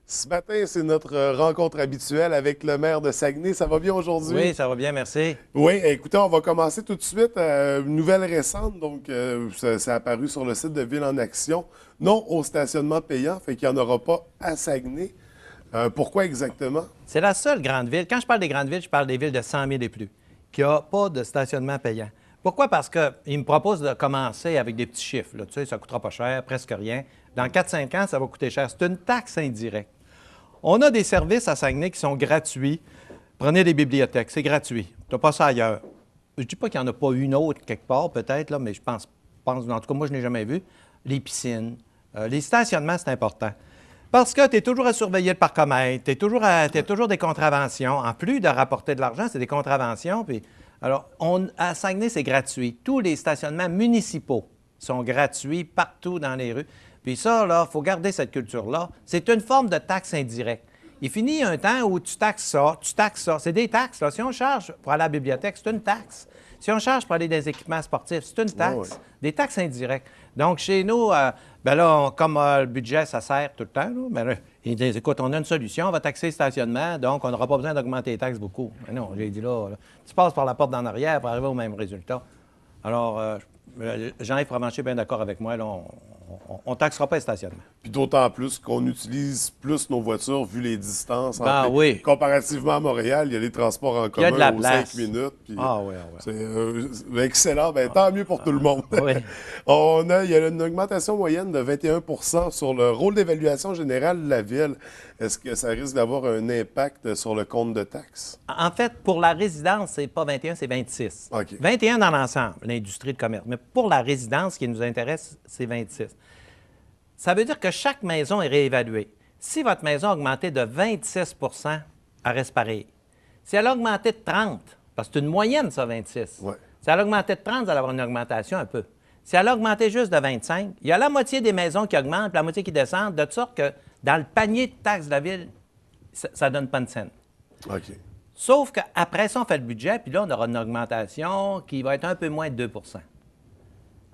Ce matin, c'est notre rencontre habituelle avec le maire de Saguenay. Ça va bien aujourd'hui? Oui, ça va bien, merci. Oui, écoutez, on va commencer tout de suite. Une nouvelle récente, donc ça a apparu sur le site de Ville en Action. Non au stationnement payant, fait qu'il n'y en aura pas à Saguenay. Pourquoi exactement? C'est la seule grande ville. Quand je parle des grandes villes, je parle des villes de 100 000 et plus, qui n'a pas de stationnement payant. Pourquoi? Parce qu'ils me proposent de commencer avec des petits chiffres. Là. Tu sais, ça ne coûtera pas cher, presque rien. Dans 4-5 ans, ça va coûter cher. C'est une taxe indirecte. On a des services à Saguenay qui sont gratuits. Prenez des bibliothèques, c'est gratuit. Tu n'as pas ça ailleurs. Je ne dis pas qu'il n'y en a pas une autre quelque part, peut-être, là, mais je pense, en tout cas, moi, je n'ai jamais vu. Les piscines, les stationnements, c'est important. Parce que tu es toujours à surveiller le parcomètre, tu as toujours des contraventions. En plus de rapporter de l'argent, c'est des contraventions. Puis, alors, à Saguenay, c'est gratuit. Tous les stationnements municipaux sont gratuits partout dans les rues. Puis ça, là, il faut garder cette culture-là. C'est une forme de taxe indirecte. Il finit un temps où tu taxes ça, tu taxes ça. C'est des taxes. Là. Si on charge pour aller à la bibliothèque, c'est une taxe. Si on charge pour aller dans des équipements sportifs, c'est une taxe. Ouais. Des taxes indirectes. Donc, chez nous, ben là, comme le budget, ça sert tout le temps, là, ben là, ils disent, écoute, on a une solution, on va taxer le stationnement, donc on n'aura pas besoin d'augmenter les taxes beaucoup. Mais non, j'ai dit là, tu passes par la porte d'en arrière pour arriver au même résultat. Alors, Jean-Yves Provencher est bien d'accord avec moi, là, on ne taxera pas le stationnement. Puis d'autant plus qu'on utilise plus nos voitures vu les distances. Ben oui. Comparativement à Montréal, il y a les transports en Il y a de la commun aux place. 5 minutes. Puis Ah oui, ah oui. c'est excellent. Ben, tant mieux pour tout le monde. Oui. Il y a une augmentation moyenne de 21 sur le rôle d'évaluation générale de la ville. Est-ce que ça risque d'avoir un impact sur le compte de taxes? En fait, pour la résidence, c'est pas 21, c'est 26. OK. 21 dans l'ensemble, l'industrie de commerce. Mais pour la résidence, ce qui nous intéresse, c'est 26. Ça veut dire que chaque maison est réévaluée. Si votre maison a augmenté de 26 elle reste pareil. Si elle a augmenté de 30, parce que c'est une moyenne, ça, 26. Ouais. Si elle a augmenté de 30, vous allez avoir une augmentation un peu. Si elle a augmenté juste de 25, il y a la moitié des maisons qui augmentent, puis la moitié qui descendent, de sorte que dans le panier de taxes de la ville, ça ne donne pas une scène. OK. Sauf qu'après ça, on fait le budget, puis là, on aura une augmentation qui va être un peu moins de 2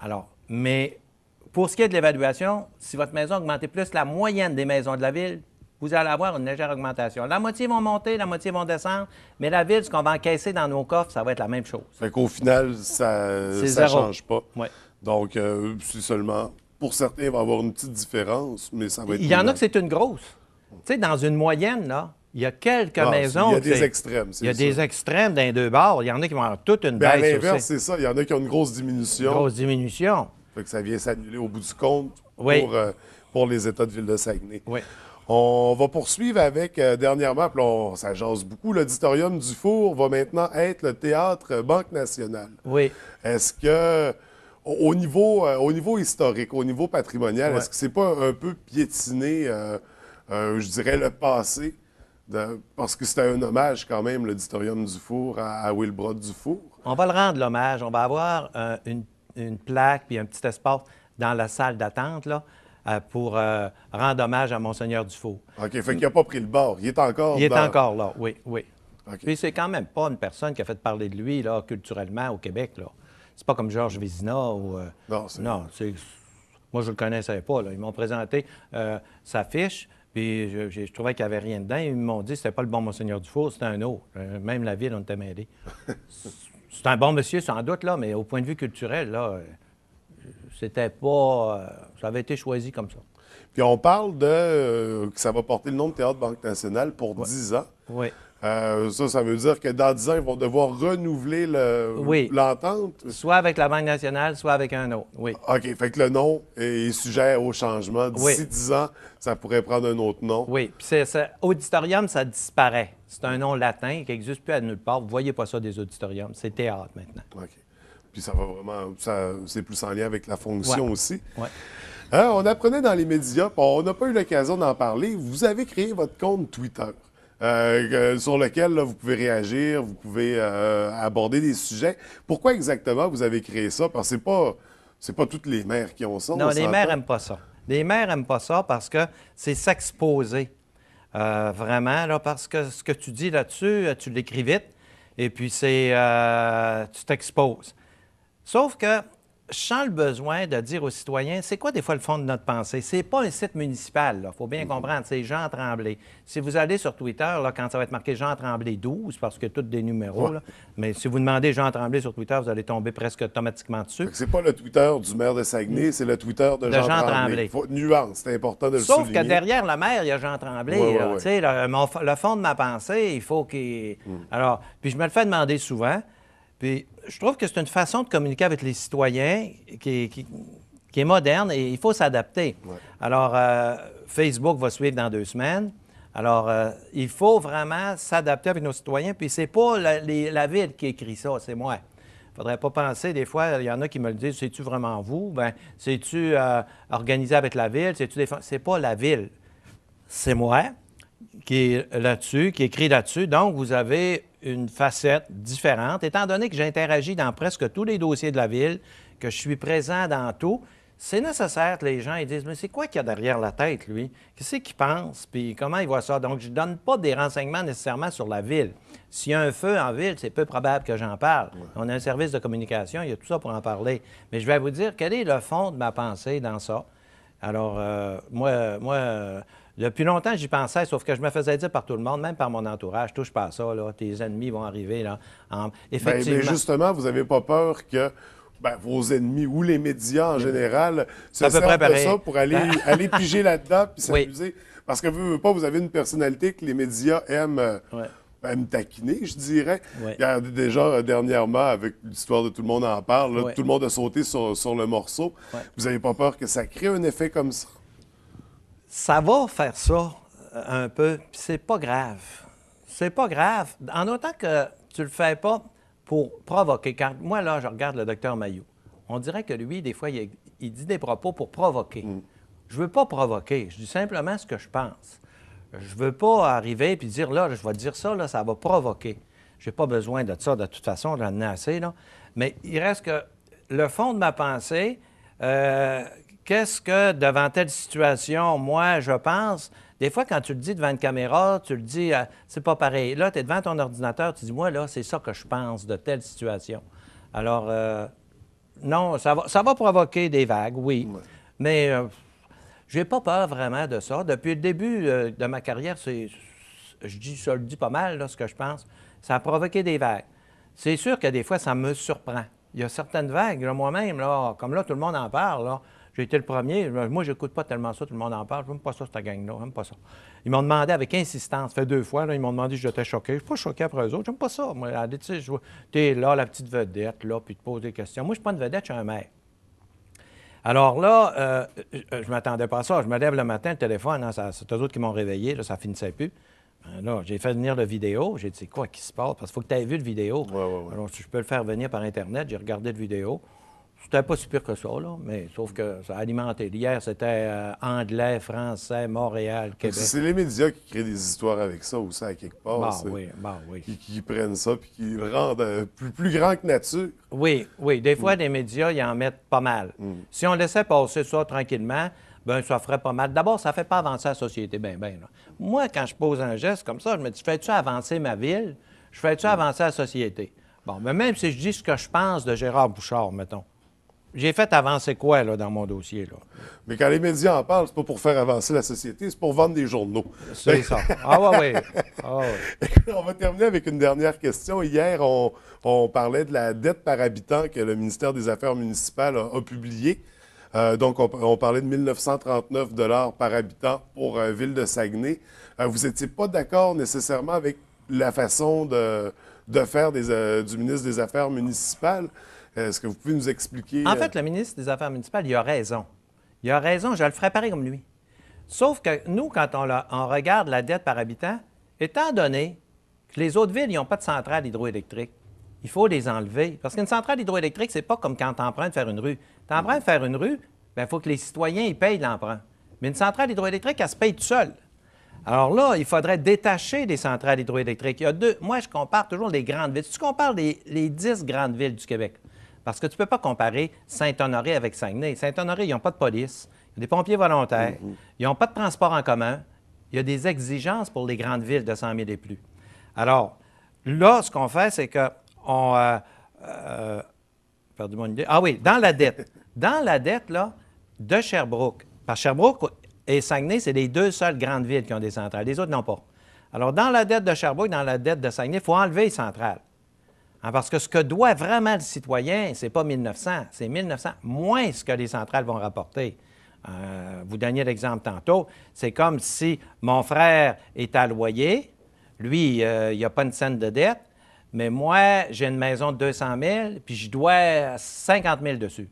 Alors, mais pour ce qui est de l'évaluation, si votre maison a augmenté plus la moyenne des maisons de la ville, vous allez avoir une légère augmentation. La moitié vont monter, la moitié vont descendre, mais la ville, ce qu'on va encaisser dans nos coffres, ça va être la même chose. Fait qu'au final, ça C'est ne zéro. change pas. Ouais. Donc, c'est seulement... Pour certains, il va y avoir une petite différence, mais ça va être... Il y en a minable. que c'est une grosse. Tu sais, dans une moyenne, là, il y a quelques Ah, maisons... il y a que des c'est- extrêmes, c'est Il y a ça. des extrêmes dans les deux bords. Il y en a qui vont avoir toute une Mais à baisse l'inverse, aussi. c'est ça. Il y en a qui ont une grosse diminution. Grosse diminution. Fait que ça vient s'annuler au bout du compte Oui. pour les États de Ville de Saguenay. Oui. On va poursuivre avec, dernièrement, puis là, ça jase beaucoup, l'Auditorium du Four va maintenant être le théâtre Banque Nationale. Oui. Est-ce que, au niveau historique, au niveau patrimonial, Ouais. est-ce que c'est pas un peu piétiner, je dirais, le passé? Parce que c'était un hommage quand même, l'Auditorium du Four, à Wilbrod Dufour. On va le rendre l'hommage. On va avoir une plaque puis un petit espace dans la salle d'attente là, pour rendre hommage à Monseigneur Dufour. OK, fait qu'il n'a pas pris le bord. Il est encore Il est dans- encore là, oui, oui. OK. Puis c'est quand même pas une personne qui a fait parler de lui là, culturellement au Québec. Là. C'est pas comme Georges Vézina ou... Non, c'est- non, c'est... Moi, je le connaissais pas. Là. Ils m'ont présenté sa fiche, puis je trouvais qu'il n'y avait rien dedans. Ils m'ont dit que c'était pas le bon Monseigneur Dufour, c'était un autre. Même la ville, on était mêlés. C'est un bon monsieur, sans doute, là, mais au point de vue culturel, là, c'était pas... ça avait été choisi comme ça. Puis on parle de que ça va porter le nom de Théâtre Banque Nationale pour 10 ans. Oui. Ça veut dire que dans 10 ans, ils vont devoir renouveler Oui. l'entente. Soit avec la Banque nationale, soit avec un autre, oui. OK, fait que le nom est sujet au changement. D'ici Oui. 10 ans, ça pourrait prendre un autre nom. Oui, puis auditorium, ça disparaît. C'est un nom latin qui n'existe plus à nulle part. Vous ne voyez pas ça des auditoriums. C'est théâtre maintenant. OK. Puis ça va vraiment... c'est plus en lien avec la fonction Ouais. aussi. Ouais. On apprenait dans les médias, puis on n'a pas eu l'occasion d'en parler, vous avez créé votre compte Twitter. Sur lequel là, vous pouvez réagir, vous pouvez aborder des sujets. Pourquoi exactement vous avez créé ça? Parce que c'est pas toutes les maires qui ont ça. Non, on les s'entend. maires n'aiment pas ça. Les maires n'aiment pas ça parce que c'est s'exposer. Vraiment, là, parce que ce que tu dis là-dessus, tu l'écris vite et puis tu t'exposes. Sauf que je sens le besoin de dire aux citoyens, c'est quoi des fois le fond de notre pensée? C'est pas un site municipal, il faut bien comprendre, c'est Jean Tremblay. Si vous allez sur Twitter, là, quand ça va être marqué Jean Tremblay 12, parce que tous des numéros, là, mais si vous demandez Jean Tremblay sur Twitter, vous allez tomber presque automatiquement dessus. C'est pas le Twitter du maire de Saguenay, c'est le Twitter de Jean Tremblay. Faut, nuance, c'est important de le souligner. Sauf que derrière le maire, il y a Jean Tremblay. Le fond de ma pensée, il faut qu'il... Alors, puis je me le fais demander souvent. Puis je trouve que c'est une façon de communiquer avec les citoyens qui est moderne et il faut s'adapter. Ouais. Alors, Facebook va suivre dans 2 semaines. Alors, il faut vraiment s'adapter avec nos citoyens. Puis c'est pas la ville qui écrit ça, c'est moi. Il ne faudrait pas penser, des fois, il y en a qui me le disent, c'est-tu vraiment vous? Bien, c'est-tu organisé avec la ville? C'est pas la ville. C'est moi qui est là-dessus, qui écrit là-dessus. Donc, vous avez une facette différente. Étant donné que j'interagis dans presque tous les dossiers de la ville, que je suis présent dans tout, c'est nécessaire que les gens ils disent « Mais c'est quoi qu'il y a derrière la tête, lui? Qu'est-ce qu'il pense? Puis comment il voit ça? » Donc, je ne donne pas des renseignements nécessairement sur la ville. S'il y a un feu en ville, c'est peu probable que j'en parle. Ouais. On a un service de communication, il y a tout ça pour en parler. Mais je vais vous dire quel est le fond de ma pensée dans ça. Alors, moi depuis longtemps, j'y pensais, sauf que je me faisais dire par tout le monde, même par mon entourage, touche pas à ça, là, tes ennemis vont arriver. Là, effectivement. Mais justement, vous n'avez pas peur que vos ennemis ou les médias en général se servent de ça pour aller piger là-dedans puis s'amuser? Oui. Parce que vous avez une personnalité que les médias aiment... me taquiner, je dirais. Oui. Il y a déjà, dernièrement, avec l'histoire de Tout le monde en parle, là, tout le monde a sauté sur le morceau. Oui. Vous n'avez pas peur que ça crée un effet comme ça? Ça va faire ça un peu, puis c'est pas grave. C'est pas grave, en autant que tu le fais pas pour provoquer. Car moi, là, je regarde le docteur Mailloux. On dirait que lui, des fois, il dit des propos pour provoquer. Je veux pas provoquer, je dis simplement ce que je pense. Je veux pas arriver et dire, là, je vais dire ça, là, ça va provoquer. J'ai pas besoin de ça, de toute façon, j'en ai assez, là. Mais il reste que le fond de ma pensée... qu'est-ce que, devant telle situation, moi, je pense, des fois, quand tu le dis devant une caméra, tu le dis, c'est pas pareil. Là, tu es devant ton ordinateur, tu dis, moi, là, c'est ça que je pense de telle situation. Alors, non, ça va provoquer des vagues, oui. Ouais. Mais j'ai pas peur vraiment de ça. Depuis le début de ma carrière, je le dis pas mal, là, ce que je pense. Ça a provoqué des vagues. C'est sûr que des fois, ça me surprend. Il y a certaines vagues, là, moi-même, là, comme là, tout le monde en parle, là. J'ai été le premier. Moi, je n'écoute pas tellement ça, tout le monde en parle. Je n'aime pas ça, cette gang-là. J'aime pas ça. Ils m'ont demandé avec insistance, ça fait 2 fois, là, ils m'ont demandé si j'étais choqué. Je ne suis pas choqué après eux autres. J'aime pas ça. Moi, tu sais, es là, la petite vedette, là, puis tu te poses des questions. Moi, je ne suis pas une vedette, je suis un maire. Alors là, je ne m'attendais pas à ça. Je me lève le matin, le téléphone, hein, c'est eux autres qui m'ont réveillé, là, ça ne finissait plus. Là, j'ai fait venir le vidéo. J'ai dit, c'est quoi qui se passe? Parce qu'il faut que tu aies vu le vidéo. Ouais. Alors, si je peux le faire venir par Internet, j'ai regardé le vidéo. C'était pas si pire que ça, là, mais sauf que ça a alimenté. Hier, c'était anglais, français, Montréal, Québec. C'est les médias qui créent des histoires avec ça aussi, à quelque part. Oui. Qui prennent ça puis qui le rendent plus grand que nature. Oui. Des fois, les médias, ils en mettent pas mal. Si on laissait passer ça tranquillement, bien, ça ferait pas mal. D'abord, ça ne fait pas avancer la société, bien. Moi, quand je pose un geste comme ça, je me dis, fais-tu avancer ma ville? Je fais-tu avancer la société? Bon, mais même si je dis ce que je pense de Gérard Bouchard, mettons, j'ai fait avancer quoi, là, dans mon dossier, là? Mais quand les médias en parlent, c'est pas pour faire avancer la société, c'est pour vendre des journaux. C'est ça. Oui. On va terminer avec une dernière question. Hier, on parlait de la dette par habitant que le ministère des Affaires municipales a publiée. Donc, on parlait de 1939 $ par habitant pour Ville de Saguenay. Vous n'étiez pas d'accord nécessairement avec la façon de faire du ministre des Affaires municipales. Est-ce que vous pouvez nous expliquer? En fait, le ministre des Affaires municipales, il a raison. Il a raison, je le ferais pareil comme lui. Sauf que nous, quand on regarde la dette par habitant, étant donné que les autres villes, ils n'ont pas de centrale hydroélectrique, il faut les enlever. Parce qu'une centrale hydroélectrique, c'est pas comme quand tu empruntes faire une rue. Tu empruntes faire une rue, bien, il faut que les citoyens ils payent l'emprunt. Mais une centrale hydroélectrique, elle se paye toute seule. Alors là, il faudrait détacher des centrales hydroélectriques. Il y a moi, je compare toujours les grandes villes. Si tu compares les 10 grandes villes du Québec, parce que tu ne peux pas comparer Saint-Honoré avec Saguenay. Saint-Honoré, ils n'ont pas de police, il y a des pompiers volontaires, ils n'ont pas de transport en commun, il y a des exigences pour les grandes villes de 100 000 et plus. Alors, là, ce qu'on fait, c'est qu'on perdu mon idée. Ah oui, dans la dette. Dans la dette, là, de Sherbrooke. Parce que Sherbrooke et Saguenay, c'est les deux seules grandes villes qui ont des centrales. Les autres n'ont pas. Alors, dans la dette de Sherbrooke, dans la dette de Saguenay, il faut enlever les centrales. Hein, parce que ce que doit vraiment le citoyen, c'est pas 1 900, c'est 1 900 moins ce que les centrales vont rapporter. Vous donniez l'exemple tantôt. C'est comme si mon frère est à loyer. Lui, il n'y a pas une scène de dette. Mais moi, j'ai une maison de 200 000, puis je dois 50 000 dessus.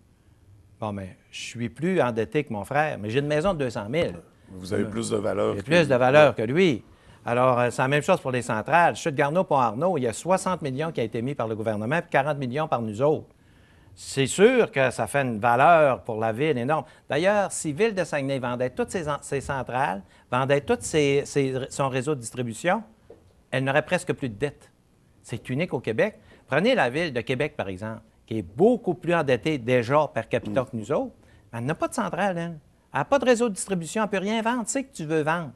Bon, mais je suis plus endetté que mon frère, mais j'ai une maison de 200 000. Vous avez plus de valeur. J'ai plus de valeur que lui. Alors, c'est la même chose pour les centrales. Chute Garneau, Pont-Arnaud, il y a 60 millions qui a été mis par le gouvernement, puis 40 millions par nous autres. C'est sûr que ça fait une valeur pour la ville énorme. D'ailleurs, si Ville de Saguenay vendait toutes ses centrales, vendait tout son réseau de distribution, elle n'aurait presque plus de dette. C'est unique au Québec. Prenez la ville de Québec, par exemple, qui est beaucoup plus endettée déjà per capita que nous autres. Elle n'a pas de centrale, elle. Elle n'a pas de réseau de distribution, elle ne peut rien vendre. Tu sais que tu veux vendre.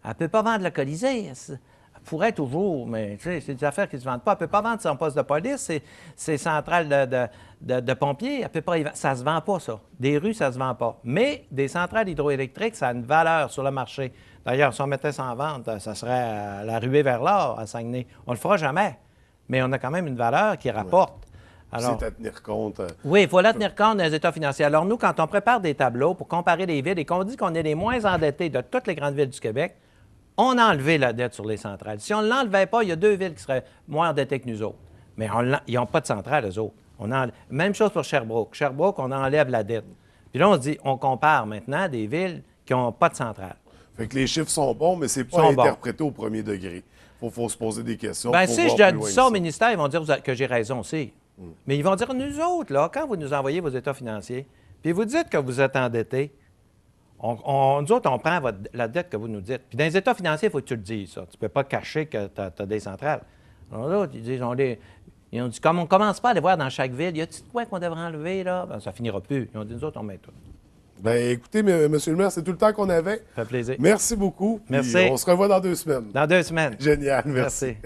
Elle ne peut pas vendre le Colisée. Elle pourrait toujours, mais tu sais, c'est des affaires qui ne se vendent pas. Elle ne peut pas vendre son poste de police, ses centrales de pompiers. Elle peut pas ça ne se vend pas, ça. Des rues, ça ne se vend pas. Mais des centrales hydroélectriques, ça a une valeur sur le marché. D'ailleurs, si on mettait ça en vente, ça serait la ruée vers l'or à Saguenay. On ne le fera jamais. Mais on a quand même une valeur qui rapporte. Alors, c'est à tenir compte. Oui, il faut la tenir compte des états financiers. Alors, nous, quand on prépare des tableaux pour comparer les villes et qu'on dit qu'on est les moins endettés de toutes les grandes villes du Québec, on a enlevé la dette sur les centrales. Si on ne l'enlevait pas, il y a 2 villes qui seraient moins endettées que nous autres. Mais ils n'ont pas de centrale, eux autres. Même chose pour Sherbrooke. Sherbrooke, on enlève la dette. Puis là, on se dit, on compare maintenant des villes qui n'ont pas de centrale. Fait que les chiffres sont bons, mais c'est pas interprété au premier degré. Il faut se poser des questions. Bien, si je dis ça au ministère, ils vont dire que j'ai raison aussi. Mais ils vont dire, nous autres, là, quand vous nous envoyez vos états financiers, puis vous dites que vous êtes endettés, nous autres, on prend la dette que vous nous dites. Puis dans les états financiers, il faut que tu le dises, ça. Tu ne peux pas cacher que tu as des centrales. Alors là, ils disent, ils ont dit, comme on ne commence pas à les voir dans chaque ville, y a-t-il de quoi qu'on devrait enlever, là? Ben, ça finira plus. Ils ont dit, nous autres, on met tout. Bien, écoutez, monsieur le maire, c'est tout le temps qu'on avait. Ça fait plaisir. Merci beaucoup. Merci. On se revoit dans 2 semaines. Dans 2 semaines. Génial, merci.